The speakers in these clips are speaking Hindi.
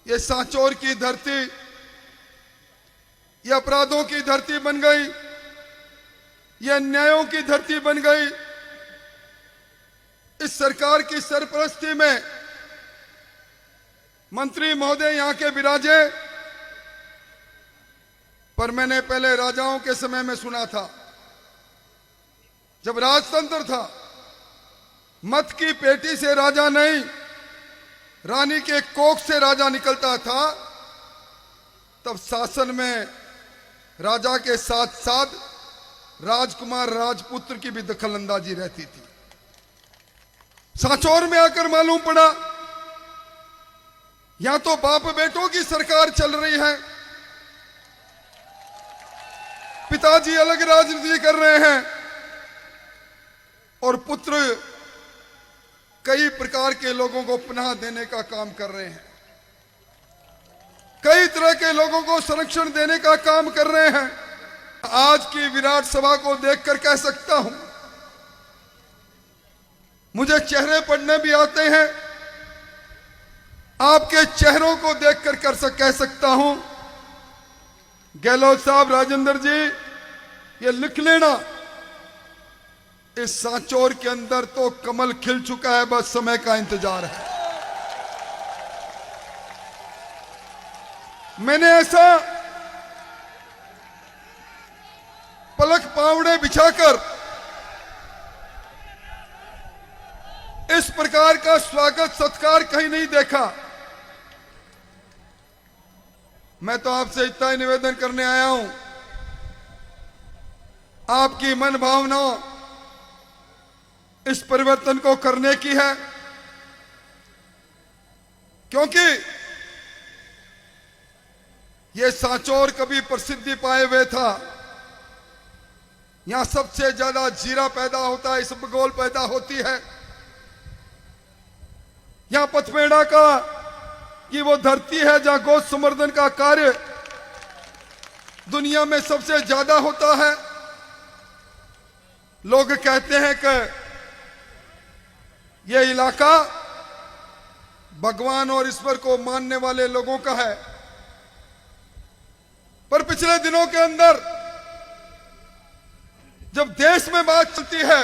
ये सांचौर की धरती ये अपराधों की धरती बन गई, ये अन्यायों की धरती बन गई। इस सरकार की सरपरस्ती में मंत्री महोदय यहां के विराजे, पर मैंने पहले राजाओं के समय में सुना था, जब राजतंत्र था, मत की पेटी से राजा नहीं, रानी के कोख से राजा निकलता था। तब शासन में राजा के साथ साथ राजकुमार राजपुत्र की भी दखलंदाजी रहती थी। सांचौर में आकर मालूम पड़ा यहां तो बाप बेटों की सरकार चल रही है, पिताजी अलग राजनीति कर रहे हैं और पुत्र कई प्रकार के लोगों को पनाह देने का काम कर रहे हैं, कई तरह के लोगों को संरक्षण देने का काम कर रहे हैं। आज की विराट सभा को देखकर कह सकता हूं, मुझे चेहरे पढ़ने भी आते हैं, आपके चेहरों को देखकर कह सकता हूं, गहलोत साहब, राजेंद्र जी, ये लिख लेना, इस सांचौर के अंदर तो कमल खिल चुका है, बस समय का इंतजार है। मैंने ऐसा पलक पावड़े बिछाकर इस प्रकार का स्वागत सत्कार कहीं नहीं देखा। मैं तो आपसे इतना ही निवेदन करने आया हूं, आपकी मन भावना इस परिवर्तन को करने की है, क्योंकि यह सांचौर कभी प्रसिद्धि पाए हुए था। यहां सबसे ज्यादा जीरा पैदा होता है, इसबगोल पैदा होती है। यहां पथमेड़ा का कि वो धरती है जहां गौ संवर्धन का कार्य दुनिया में सबसे ज्यादा होता है। लोग कहते हैं कि यह इलाका भगवान और ईश्वर को मानने वाले लोगों का है, पर पिछले दिनों के अंदर जब देश में बात चलती है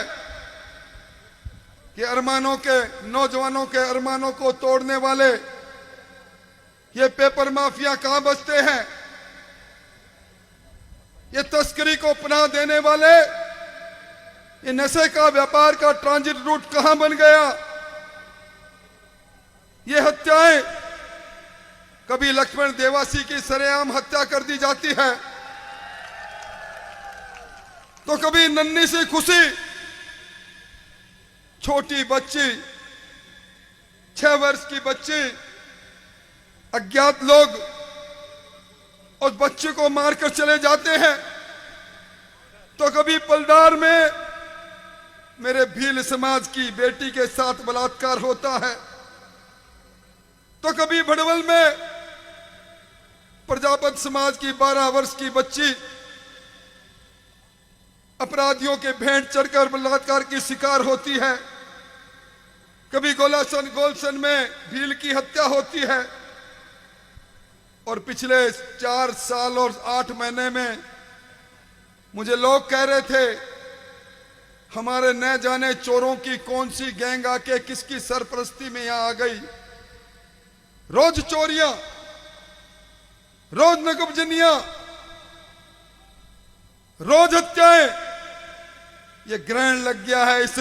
कि अरमानों के, नौजवानों के अरमानों को तोड़ने वाले ये पेपर माफिया कहां बसते हैं, ये तस्करी को पनाह देने वाले, ये नशे का व्यापार का ट्रांजिट रूट कहां बन गया, ये हत्याएं, कभी लक्ष्मण देवासी की सरेआम हत्या कर दी जाती है, तो कभी नन्ही सी खुशी छोटी बच्ची, 6 वर्ष की बच्ची, अज्ञात लोग उस बच्चे को मारकर चले जाते हैं, तो कभी पलदार में मेरे भील समाज की बेटी के साथ बलात्कार होता है, तो कभी भड़वल में प्रजापत समाज की 12 वर्ष की बच्ची अपराधियों के भेंट चढ़कर बलात्कार की शिकार होती है, कभी गोलसन में भील की हत्या होती है। और पिछले 4 साल और 8 महीने में मुझे लोग कह रहे थे, हमारे न जाने चोरों की कौन सी गैंग आके किसकी सरपरस्ती में यहां आ गई, रोज चोरियां, रोज नकबजनियां, रोज हत्याएं। ये ग्रहण लग गया है इस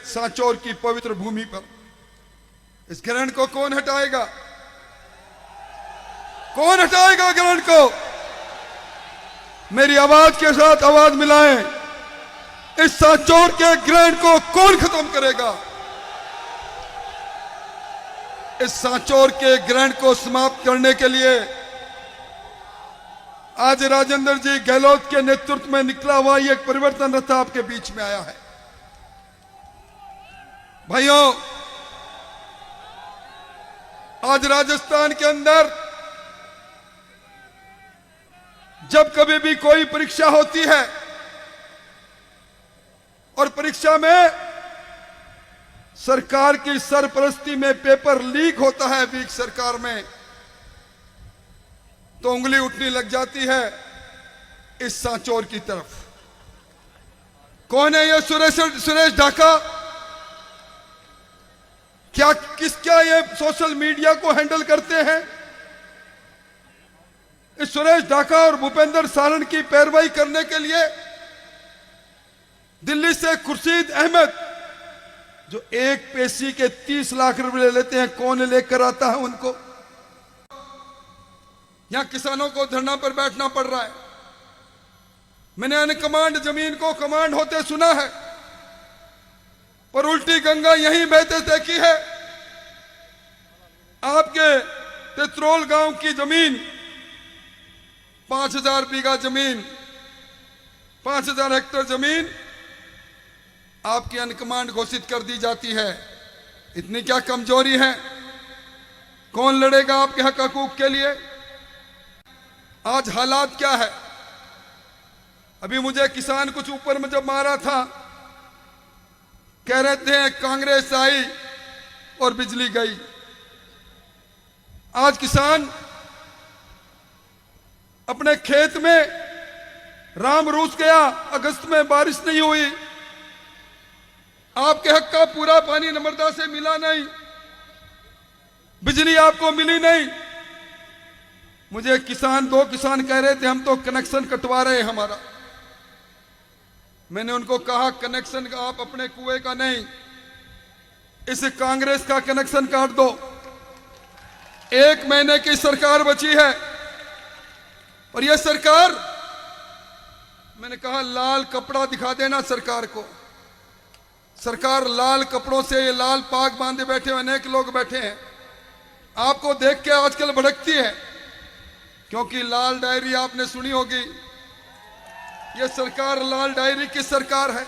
सांचौर की पवित्र भूमि पर। इस ग्रहण को कौन हटाएगा? कौन हटाएगा ग्रहण को? मेरी आवाज के साथ आवाज मिलाएं, इस सांचौर के ग्रहण को कौन खत्म करेगा? इस सांचौर के ग्रहण को समाप्त करने के लिए आज राजेंद्र जी गहलोत के नेतृत्व में निकला हुआ एक परिवर्तन रथ आपके बीच में आया है। भाइयों, आज राजस्थान के अंदर जब कभी भी कोई परीक्षा होती है और परीक्षा में सरकार की सरपरस्ती में पेपर लीक होता है, वीक सरकार में, तो उंगली उठने लग जाती है इस सांचौर की तरफ। कौन है ये सुरेश ढाका? क्या ये सोशल मीडिया को हैंडल करते हैं? इस सुरेश ढाका और भूपेंद्र सारण की पैरवाई करने के लिए दिल्ली से खुर्शीद अहमद, जो एक पेशी के 30 लाख रुपए ले लेते हैं, कौन लेकर आता है उनको? यहां किसानों को धरना पर बैठना पड़ रहा है। मैंने अनकमांड जमीन को कमांड होते सुना है, पर उल्टी गंगा यहीं बहते देखी है। आपके तित्रोल गांव की जमीन 5000 बीघा जमीन, 5000 हेक्टेयर जमीन आपकी अनकमांड घोषित कर दी जाती है। इतनी क्या कमजोरी है? कौन लड़ेगा आपके हक हकूक के लिए? आज हालात क्या है? अभी मुझे किसान कुछ ऊपर में जब मारा था, कह रहे थे कांग्रेस आई और बिजली गई। आज किसान अपने खेत में राम रूस गया, अगस्त में बारिश नहीं हुई, आपके हक का पूरा पानी नर्मदा से मिला नहीं, बिजली आपको मिली नहीं। मुझे दो किसान कह रहे थे हम तो कनेक्शन कटवा रहे हैं हमारा। मैंने उनको कहा कनेक्शन आप अपने कुएं का नहीं, इस कांग्रेस का कनेक्शन काट दो। 1 महीने की सरकार बची है और यह सरकार, मैंने कहा लाल कपड़ा दिखा देना सरकार को। सरकार लाल कपड़ों से, ये लाल पाग बांधे बैठे हुए अनेक लोग बैठे हैं, आपको देख के आजकल भड़कती है, क्योंकि लाल डायरी आपने सुनी होगी। ये सरकार लाल डायरी की सरकार है।